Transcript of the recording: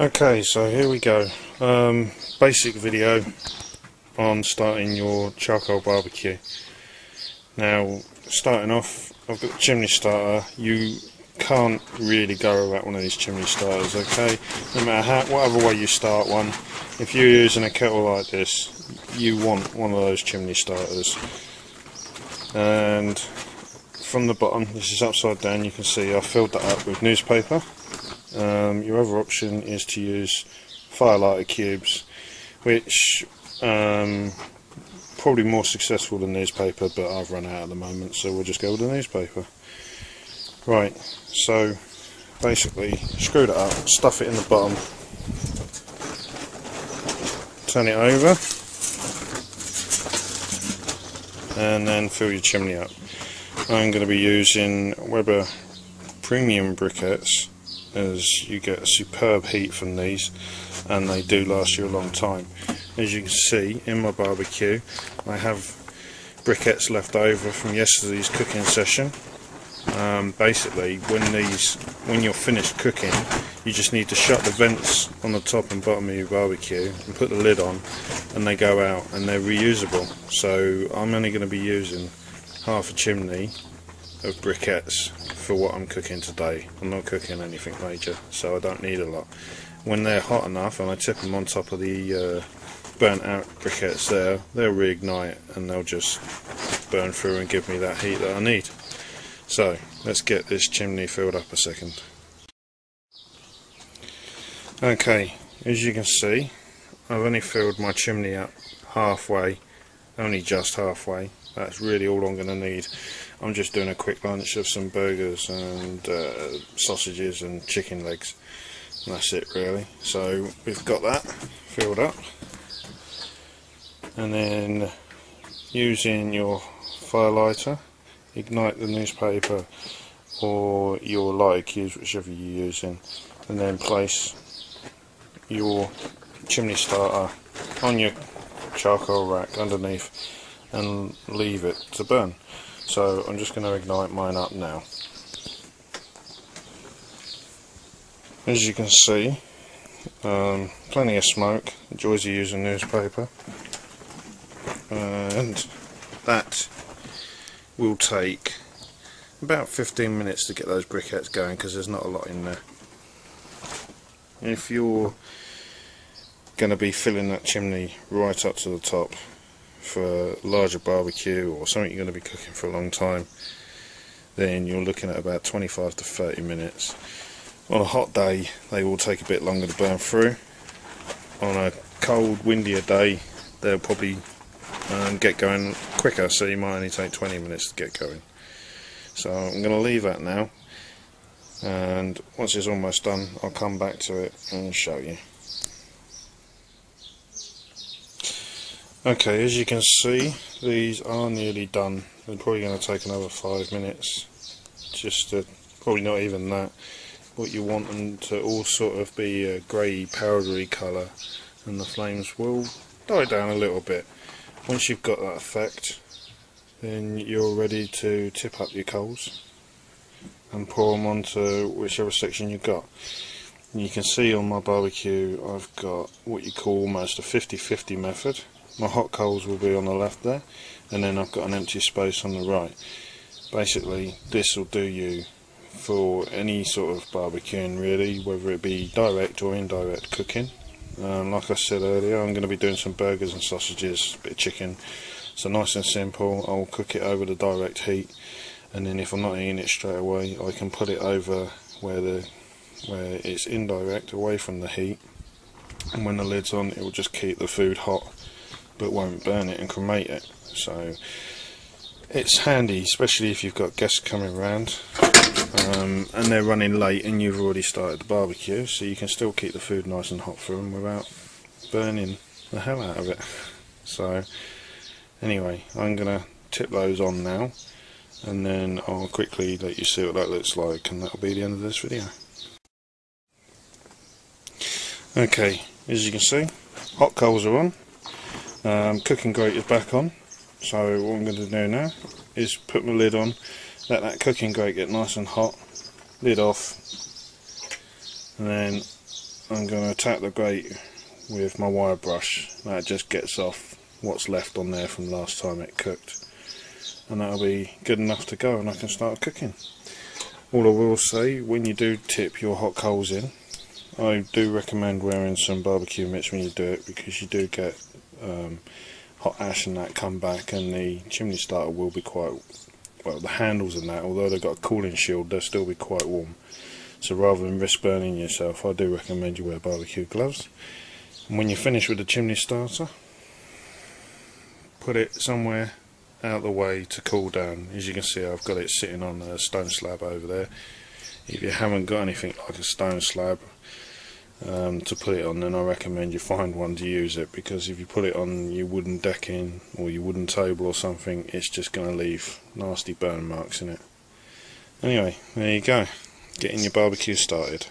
Okay, so here we go. Basic video on starting your charcoal barbecue. Now, starting off, I've got the chimney starter. You can't really go without one of these chimney starters, okay? No matter whatever way you start one, if you're using a kettle like this, you want one of those chimney starters. And from the bottom, this is upside down, you can see I filled that up with newspaper. Your other option is to use firelighter cubes, which probably more successful than newspaper, but I've run out at the moment, so we'll just go with the newspaper. Right, so basically screw that up, stuff it in the bottom, turn it over, and then fill your chimney up. I'm going to be using Weber premium briquettes, as you get a superb heat from these and they do last you a long time. As you can see in my barbecue, I have briquettes left over from yesterday's cooking session. Basically when you're finished cooking, you just need to shut the vents on the top and bottom of your barbecue and put the lid on, and they go out and they're reusable. So I'm only going to be using half a chimney of briquettes for what I'm cooking today. I'm not cooking anything major, so I don't need a lot. When they're hot enough and I tip them on top of the burnt out briquettes there, they'll reignite and they'll just burn through and give me that heat that I need. So let's get this chimney filled up a second. Okay, as you can see, I've only filled my chimney up halfway, only just halfway. That's really all I'm going to need. I'm just doing a quick lunch of some burgers and sausages and chicken legs. And that's it really. So we've got that filled up. And then using your firelighter, ignite the newspaper or your lighter cubes, whichever you're using, and then place your chimney starter on your charcoal rack underneath and leave it to burn. So I'm just going to ignite mine up now. As you can see, plenty of smoke, the joys of using newspaper, and that will take about 15 minutes to get those briquettes going because there's not a lot in there. If you're going to be filling that chimney right up to the top for a larger barbecue or something you're going to be cooking for a long time, then you're looking at about 25 to 30 minutes. On a hot day they will take a bit longer to burn through. On a cold, windier day they'll probably get going quicker, so you might only take 20 minutes to get going. So I'm going to leave that now, and once it's almost done I'll come back to it and show you. Okay, as you can see, these are nearly done. They're probably going to take another 5 minutes, just to, probably not even that. What you want them to all sort of be a grey powdery colour, and the flames will die down a little bit. Once you've got that effect, then you're ready to tip up your coals and pour them onto whichever section you've got. And you can see on my barbecue I've got what you call almost a 50-50 method. My hot coals will be on the left there, and then I've got an empty space on the right. Basically this will do you for any sort of barbecuing really, whether it be direct or indirect cooking. Like I said earlier, I'm going to be doing some burgers and sausages, a bit of chicken, so nice and simple. I'll cook it over the direct heat, and then if I'm not eating it straight away I can put it over where it's indirect, away from the heat, and when the lid's on it will just keep the food hot but won't burn it and cremate it. So it's handy, especially if you've got guests coming around and they're running late and you've already started the barbecue, so you can still keep the food nice and hot for them without burning the hell out of it. So anyway, I'm going to tip those on now, and then I'll quickly let you see what that looks like, and that'll be the end of this video. Okay, as you can see, hot coals are on. Cooking grate is back on, so what I'm going to do now is put my lid on, let that cooking grate get nice and hot, lid off, and then I'm going to attack the grate with my wire brush. That just gets off what's left on there from last time it cooked, and that'll be good enough to go, and I can start cooking. All I will say, when you do tip your hot coals in, I do recommend wearing some barbecue mitts when you do it, because you do get hot ash and that come back, and the chimney starter will be quite, well, the handles and that, although they've got a cooling shield, they'll still be quite warm. So rather than risk burning yourself, I do recommend you wear barbecue gloves. And when you're finished with the chimney starter, put it somewhere out of the way to cool down. As you can see, I've got it sitting on a stone slab over there. If you haven't got anything like a stone slab to put it on, then I recommend you find one to use it, because if you put it on your wooden decking or your wooden table or something, it's just going to leave nasty burn marks in it. Anyway, there you go, getting your barbecue started.